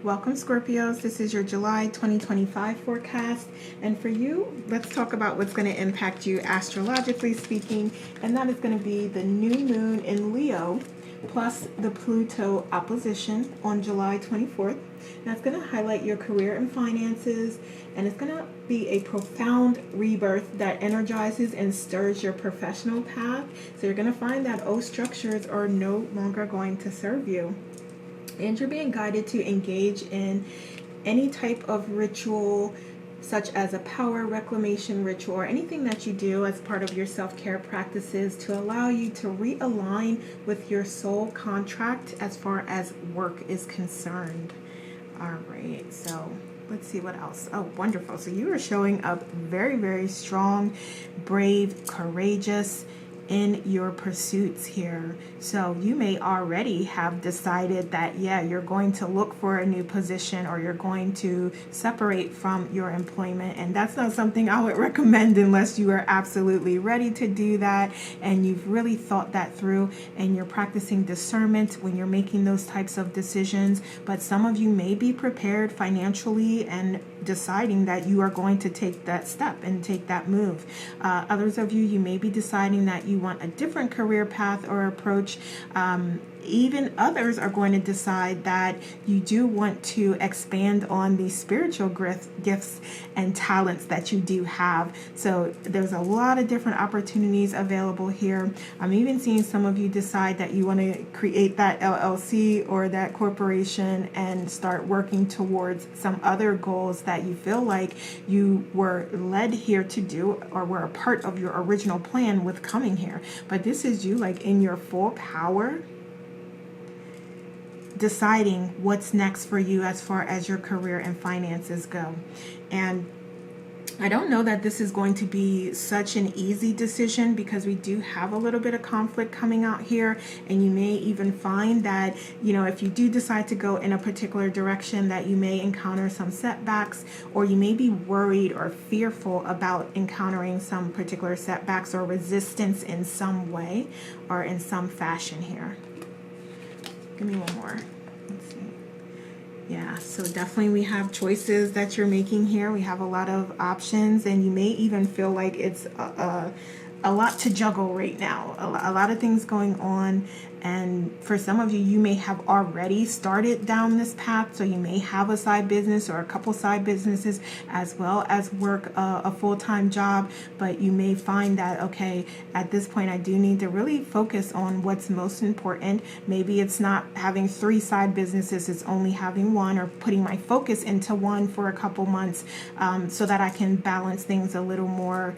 Welcome, Scorpios. This is your July 2025 forecast. And for you, let's talk about what's going to impact you astrologically speaking. And that is going to be the new moon in Leo plus the Pluto opposition on July 24th. That's going to highlight your career and finances. And it's going to be a profound rebirth that energizes and stirs your professional path. So you're going to find that old structures are no longer going to serve you. And you're being guided to engage in any type of ritual, such as a power reclamation ritual or anything that you do as part of your self-care practices to allow you to realign with your soul contract as far as work is concerned. All right, so let's see what else. Oh, wonderful. So you are showing up very, very strong, brave, courageous in your pursuits here. So you may already have decided that, yeah, you're going to look for a new position or you're going to separate from your employment. And that's not something I would recommend unless you are absolutely ready to do that and you've really thought that through and you're practicing discernment when you're making those types of decisions. But some of you may be prepared financially and deciding that you are going to take that step and take that move. Others of you may be deciding that you want a different career path or approach. Even others are going to decide that you do want to expand on the spiritual gifts and talents that you do have. So there's a lot of different opportunities available here. I'm even seeing some of you decide that you want to create that LLC or that corporation and start working towards some other goals that you feel like you were led here to do or were a part of your original plan with coming here. But this is you like in your full power, deciding what's next for you as far as your career and finances go. And I don't know that this is going to be such an easy decision because we do have a little bit of conflict coming out here. And you may even find that, you know, if you do decide to go in a particular direction, that you may encounter some setbacks, or you may be worried or fearful about encountering some particular setbacks or resistance in some way or in some fashion here. Give me one more. Let's see. Yeah, so definitely we have choices that you're making here. We have a lot of options, and you may even feel like it's a lot to juggle right now. A lot of things going on. And for some of you, you may have already started down this path. So you may have a side business or a couple side businesses as well as work a full-time job. But you may find that, okay, at this point, I do need to really focus on what's most important. Maybe it's not having 3 side businesses. It's only having one, or putting my focus into one for a couple months so that I can balance things a little more,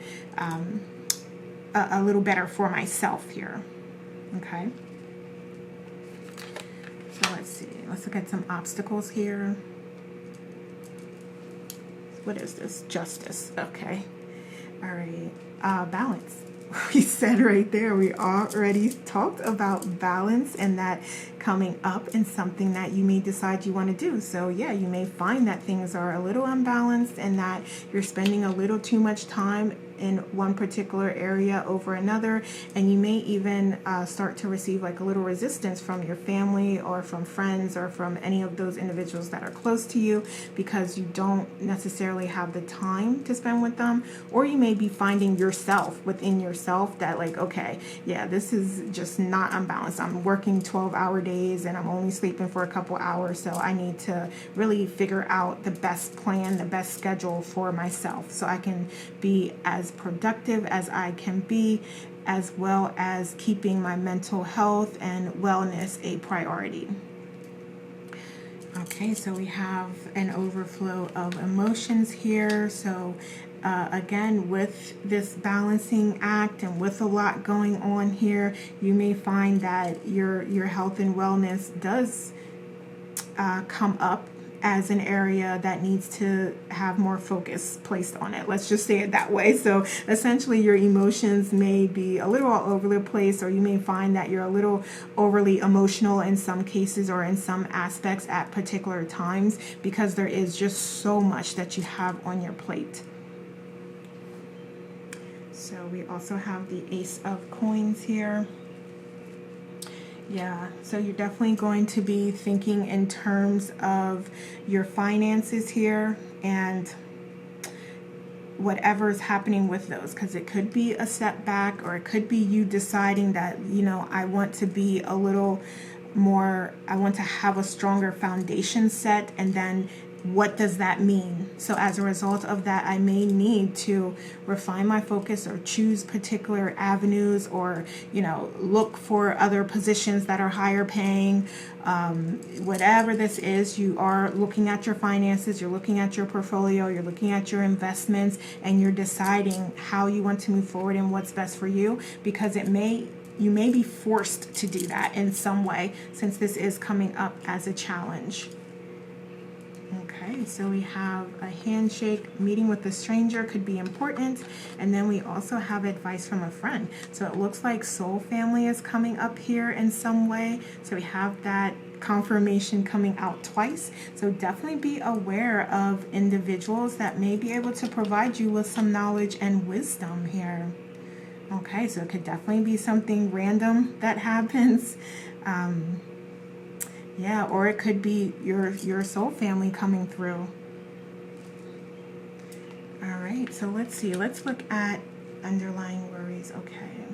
a little better for myself here. Okay. So let's see. Let's look at some obstacles here. What is this? Justice. Okay. All right. Balance. We said right there, we already talked about balance and that coming up in something that you may decide you want to do. So yeah, you may find that things are a little unbalanced and that you're spending a little too much time in one particular area over another, and you may even start to receive like a little resistance from your family or from friends or from any of those individuals that are close to you because you don't necessarily have the time to spend with them. Or you may be finding yourself within yourself that like, okay, yeah, this is just not unbalanced. I'm working 12-hour days and I'm only sleeping for a couple hours, so I need to really figure out the best plan, the best schedule for myself so I can be as productive as I can be, as well as keeping my mental health and wellness a priority. Okay, so we have an overflow of emotions here. So again, with this balancing act and with a lot going on here, you may find that your health and wellness does come up as an area that needs to have more focus placed on it. Let's just say it that way. So essentially your emotions may be a little all over the place, or you may find that you're a little overly emotional in some cases or in some aspects at particular times because there is just so much that you have on your plate. So we also have the Ace of Coins here. Yeah, so you're definitely going to be thinking in terms of your finances here and whatever's happening with those, because it could be a setback, or it could be you deciding that, you know, I want to be a little more, I want to have a stronger foundation set, and then what does that mean? So as a result of that, I may need to refine my focus or choose particular avenues, or, you know, look for other positions that are higher paying. Whatever this is, you are looking at your finances, you're looking at your portfolio, you're looking at your investments, and you're deciding how you want to move forward and what's best for you, because you may be forced to do that in some way, since this is coming up as a challenge. Okay, so we have a handshake, meeting with a stranger could be important, and then we also have advice from a friend. So it looks like soul family is coming up here in some way. So we have that confirmation coming out twice. So definitely be aware of individuals that may be able to provide you with some knowledge and wisdom here. Okay, so it could definitely be something random that happens. Yeah, or it could be your soul family coming through. All right, so let's see. Let's look at underlying worries. Okay.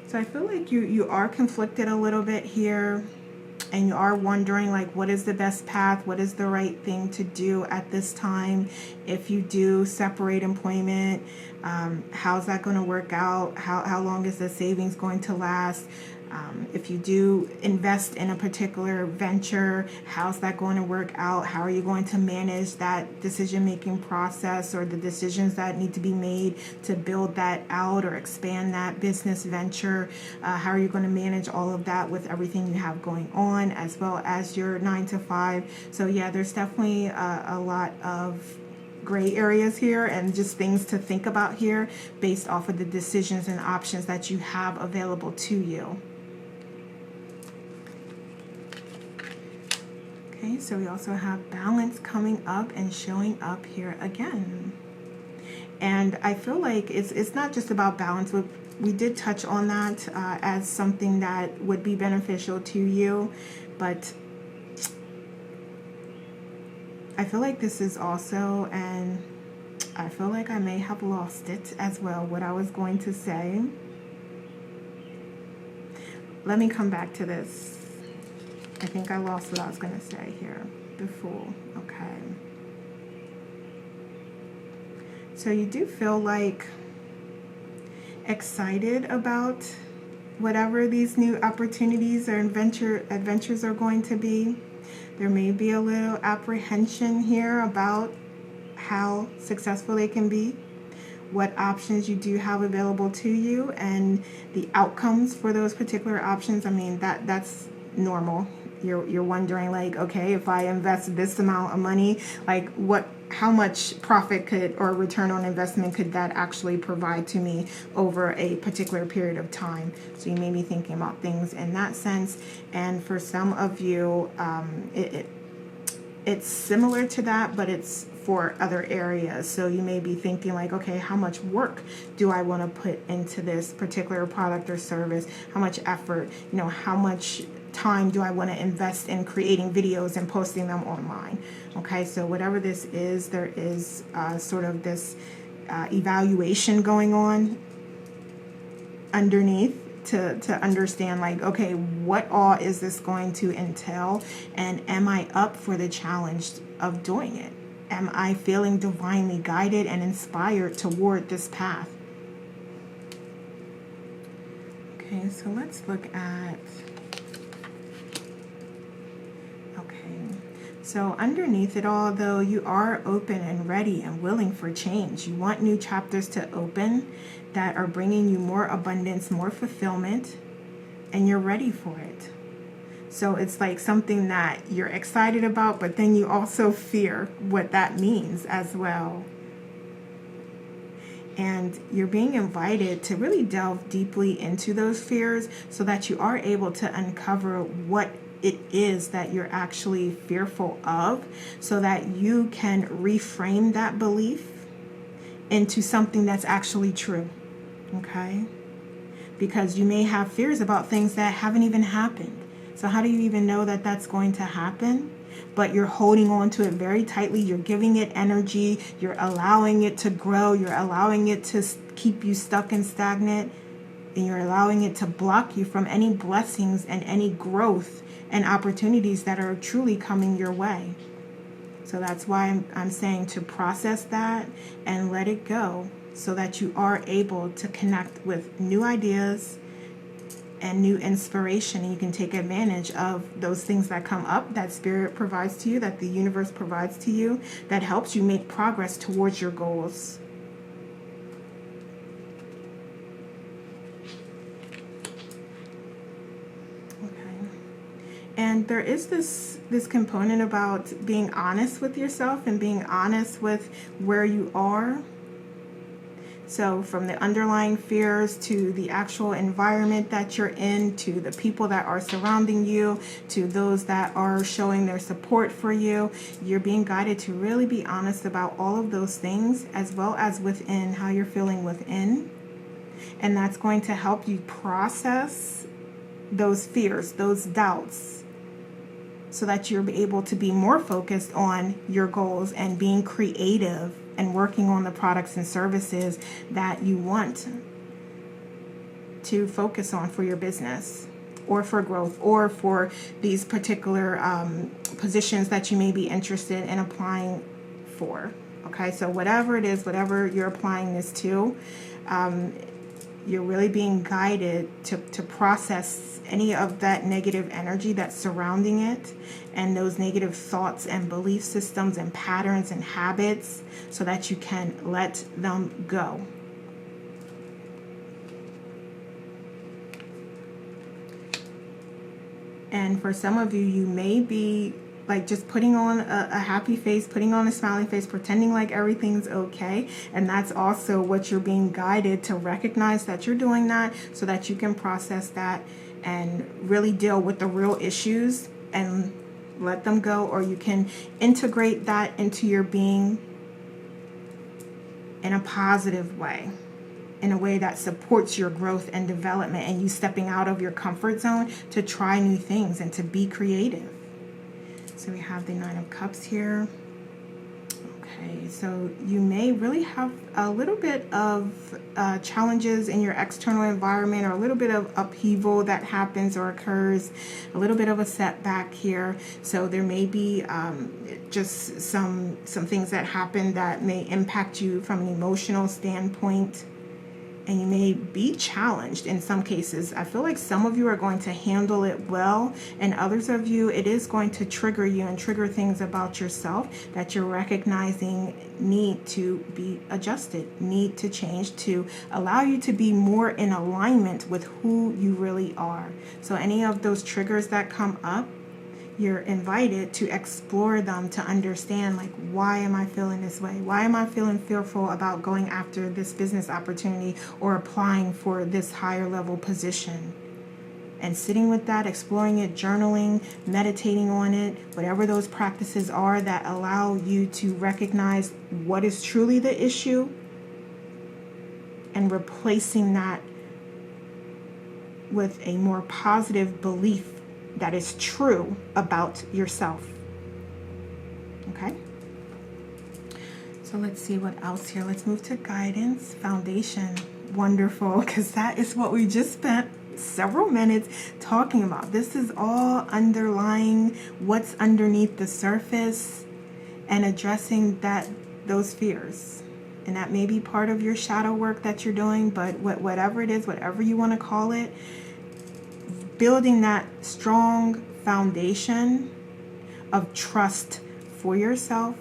So I feel like you are conflicted a little bit here, and you are wondering, like, what is the best path? What is the right thing to do at this time? If you do separate employment, how's that going to work out? How long is the savings going to last? If you do invest in a particular venture, how's that going to work out? How are you going to manage that decision-making process, or the decisions that need to be made to build that out or expand that business venture? How are you going to manage all of that with everything you have going on, as well as your 9 to 5? So yeah, there's definitely a lot of gray areas here, and just things to think about here based off of the decisions and options that you have available to you. Okay, so we also have balance coming up and showing up here again. And I feel like it's not just about balance. We did touch on that as something that would be beneficial to you, but I feel like this is also, and I feel like I may have lost it as well, what I was going to say. Let me come back to this. I think I lost what I was going to say here. The Fool. Okay. So you do feel like excited about whatever these new opportunities or adventures are going to be. There may be a little apprehension here about how successful they can be, what options you do have available to you, and the outcomes for those particular options. I mean, that's normal. You're wondering, like, okay, if I invest this amount of money, like how much profit could, or return on investment could that actually provide to me over a particular period of time? So you may be thinking about things in that sense. And for some of you, it's similar to that, but it's for other areas. So you may be thinking, like, okay, how much work do I want to put into this particular product or service? How much effort, how much time do I want to invest in creating videos and posting them online? Okay, so whatever this is, there is sort of this evaluation going on underneath to understand, like, okay, what all is this going to entail, and am I up for the challenge of doing it? Am I feeling divinely guided and inspired toward this path? Okay, so let's look at, so underneath it all, though, you are open and ready and willing for change. You want new chapters to open that are bringing you more abundance, more fulfillment, and you're ready for it. So it's like something that you're excited about, but then you also fear what that means as well. And you're being invited to really delve deeply into those fears so that you are able to uncover what it is that you're actually fearful of, so that you can reframe that belief into something that's actually true. Okay? because you may have fears about things that haven't even happened. So how do you even know that that's going to happen? But you're holding on to it very tightly. You're giving it energy. You're allowing it to grow. You're allowing it to keep you stuck and stagnant. And you're allowing it to block you from any blessings and any growth and opportunities that are truly coming your way. So that's why I'm saying to process that and let it go, so that you are able to connect with new ideas and new inspiration, and you can take advantage of those things that come up, that spirit provides to you, that the universe provides to you, that helps you make progress towards your goals. Okay. And there is this component about being honest with yourself and being honest with where you are. So from the underlying fears to the actual environment that you're in, to the people that are surrounding you, to those that are showing their support for you, you're being guided to really be honest about all of those things, as well as within, how you're feeling within. And that's going to help you process those fears, those doubts, so that you're able to be more focused on your goals and being creative and working on the products and services that you want to focus on for your business, or for growth, or for these particular positions that you may be interested in applying for. Okay, so whatever it is, whatever you're applying this to, you're really being guided to process any of that negative energy that's surrounding it, and those negative thoughts and belief systems and patterns and habits, so that you can let them go. And for some of you, you may be like just putting on a happy face, putting on a smiling face, pretending like everything's okay. And that's also what you're being guided to recognize, that you're doing that, so that you can process that and really deal with the real issues and let them go. Or you can integrate that into your being in a positive way, in a way that supports your growth and development, and you stepping out of your comfort zone to try new things and to be creative. So we have the 9 of Cups here. Okay, so you may really have a little bit of challenges in your external environment, or a little bit of upheaval that happens or occurs, a little bit of a setback here. So there may be just some things that happen that may impact you from an emotional standpoint. And you may be challenged in some cases. I feel like some of you are going to handle it well, and others of you, it is going to trigger you and trigger things about yourself that you're recognizing need to be adjusted, need to change, to allow you to be more in alignment with who you really are. So any of those triggers that come up, you're invited to explore them, to understand, like, why am I feeling this way? Why am I feeling fearful about going after this business opportunity or applying for this higher level position? And sitting with that, exploring it, journaling, meditating on it, whatever those practices are that allow you to recognize what is truly the issue, and replacing that with a more positive belief that is true about yourself. Okay? So let's see what else here. Let's move to guidance, foundation. Wonderful, because that is what we just spent several minutes talking about. This is all underlying what's underneath the surface and addressing those fears. And that may be part of your shadow work that you're doing, but whatever it is, whatever you want to call it, building that strong foundation of trust for yourself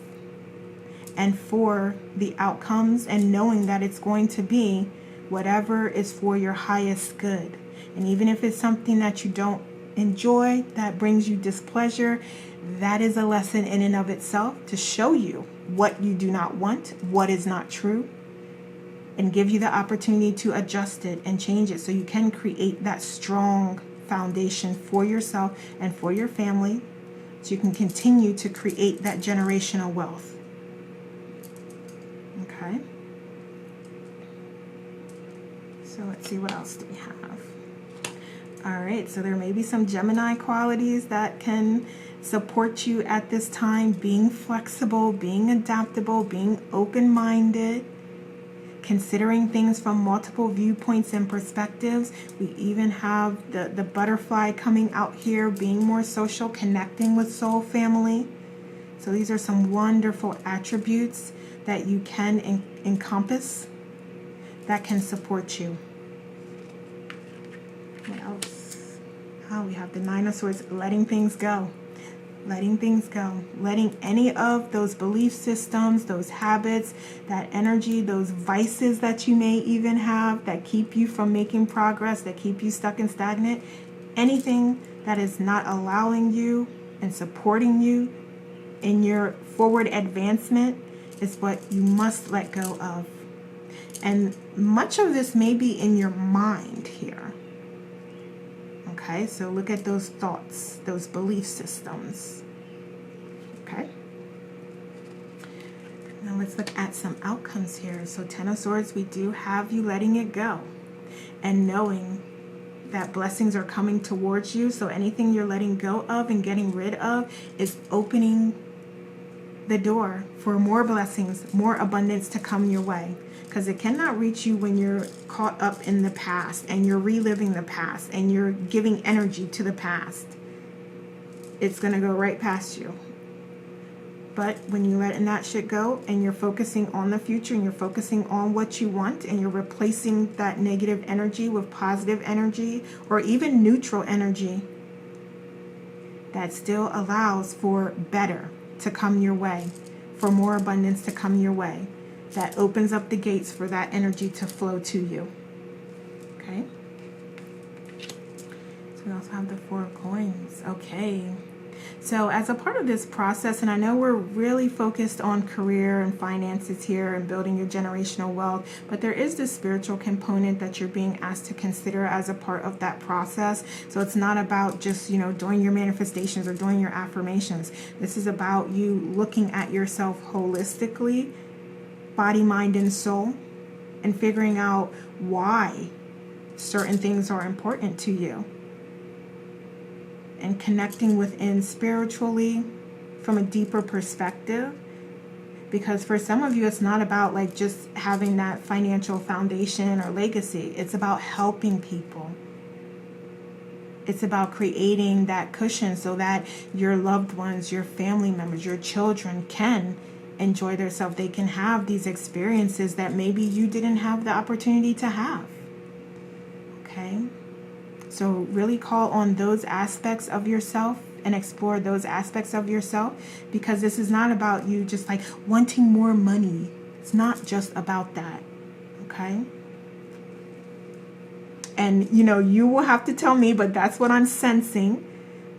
and for the outcomes, and knowing that it's going to be whatever is for your highest good. And even if it's something that you don't enjoy, that brings you displeasure, that is a lesson in and of itself, to show you what you do not want, what is not true, and give you the opportunity to adjust it and change it, so you can create that strong foundation for yourself and for your family, so you can continue to create that generational wealth. Okay? So let's see, what else do we have? All right, so there may be some Gemini qualities that can support you at this time, being flexible, being adaptable, being open-minded, considering things from multiple viewpoints and perspectives. We even have the butterfly coming out here, being more social, connecting with soul family. So these are some wonderful attributes that you can encompass that can support you. What else? Oh, we have the Nine of Swords, letting things go. Letting things go. Letting any of those belief systems, those habits, that energy, those vices that you may even have that keep you from making progress, that keep you stuck and stagnant. Anything that is not allowing you and supporting you in your forward advancement is what you must let go of. And much of this may be in your mind here. Okay, so look at those thoughts, those belief systems. Okay. Now let's look at some outcomes here. So Ten of Swords, we do have you letting it go and knowing that blessings are coming towards you. So anything you're letting go of and getting rid of is opening the door for more blessings, more abundance to come your way. Because it cannot reach you when you're caught up in the past and you're reliving the past and you're giving energy to the past. It's going to go right past you. But when you let that shit go and you're focusing on the future and you're focusing on what you want and you're replacing that negative energy with positive energy or even neutral energy, that still allows for better to come your way, for more abundance to come your way. That opens up the gates for that energy to flow to you. Okay. So we also have the Four of Coins. Okay. So as a part of this process, and I know we're really focused on career and finances here and building your generational wealth, but there is this spiritual component that you're being asked to consider as a part of that process. So it's not about just, doing your manifestations or doing your affirmations. This is about you looking at yourself holistically, body, mind, and soul, and figuring out why certain things are important to you. And connecting within spiritually from a deeper perspective. Because for some of you, it's not about like just having that financial foundation or legacy. It's about helping people. It's about creating that cushion so that your loved ones, your family members, your children can enjoy themselves. They can have these experiences that maybe you didn't have the opportunity to have. Okay? So really call on those aspects of yourself and explore those aspects of yourself, because this is not about you just like wanting more money. It's not just about that. Okay? And, you will have to tell me, but that's what I'm sensing,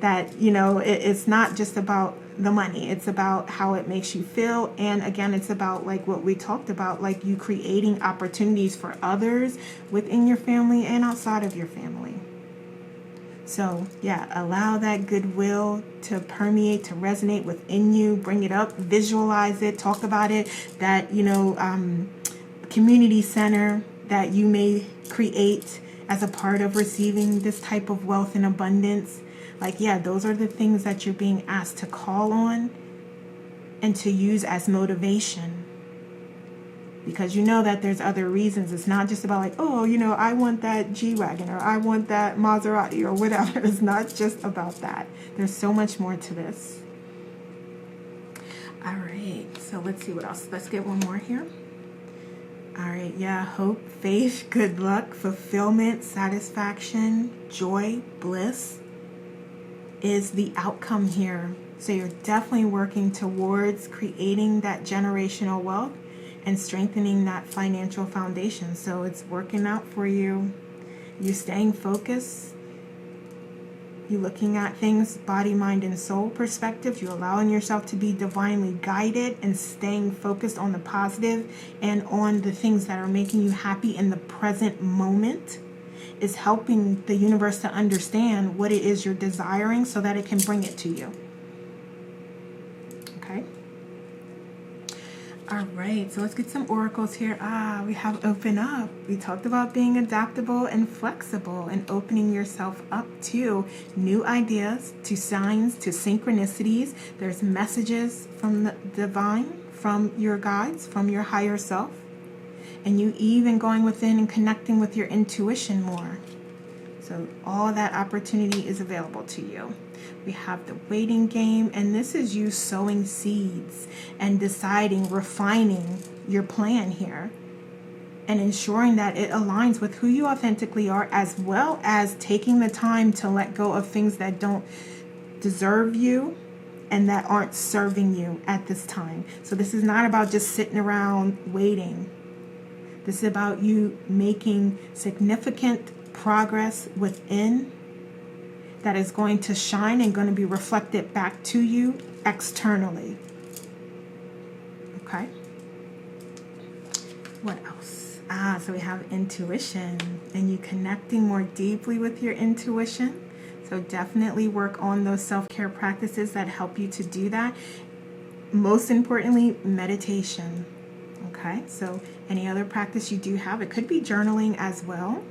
that, it's not just about the money. It's about how it makes you feel. And again, it's about like what we talked about, like you creating opportunities for others within your family and outside of your family. So yeah, allow that goodwill to permeate, to resonate within you. Bring it up, visualize it, talk about it. That, community center that you may create as a part of receiving this type of wealth and abundance. Like, yeah, those are the things that you're being asked to call on and to use as motivation. Because that there's other reasons. It's not just about like, oh, I want that G-Wagon or I want that Maserati or whatever. It's not just about that. There's so much more to this. All right. So let's see what else. Let's get one more here. All right. Yeah. Hope, faith, good luck, fulfillment, satisfaction, joy, bliss is the outcome here. So you're definitely working towards creating that generational wealth and strengthening that financial foundation. So it's working out for you. You're staying focused. You're looking at things body, mind, and soul perspective. You're allowing yourself to be divinely guided and staying focused on the positive and on the things that are making you happy in the present moment. Is helping the universe to understand what it is you're desiring so that it can bring it to you. Okay? All right, so let's get some oracles here. We have open up. We talked about being adaptable and flexible and opening yourself up to new ideas, to signs, to synchronicities. There's messages from the divine, from your guides, from your higher self. And you even going within and connecting with your intuition more. So all of that opportunity is available to you. We have the waiting game, and this is you sowing seeds and deciding, refining your plan here and ensuring that it aligns with who you authentically are, as well as taking the time to let go of things that don't deserve you and that aren't serving you at this time. So this is not about just sitting around waiting. This is about you making significant progress within that is going to shine and going to be reflected back to you externally. Okay. What else? So we have intuition and you connecting more deeply with your intuition. So definitely work on those self-care practices that help you to do that. Most importantly, meditation. Okay. So any other practice you do have, it could be journaling as well.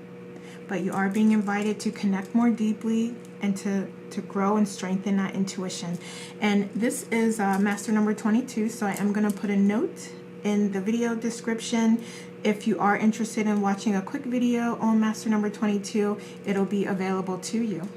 But you are being invited to connect more deeply and to grow and strengthen that intuition. And this is master number 22, so I am going to put a note in the video description. If you are interested in watching a quick video on master number 22, it'll be available to you.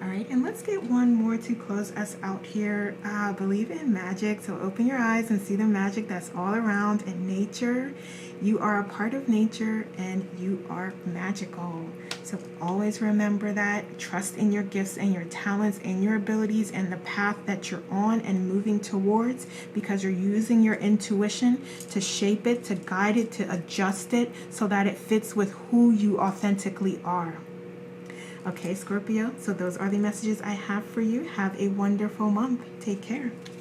All right, and let's get one more to close us out here. Believe in magic, so open your eyes and see the magic that's all around in nature. You are a part of nature and you are magical. So always remember that. Trust in your gifts and your talents and your abilities and the path that you're on and moving towards, because you're using your intuition to shape it, to guide it, to adjust it so that it fits with who you authentically are. Okay, Scorpio, so those are the messages I have for you. Have a wonderful month. Take care.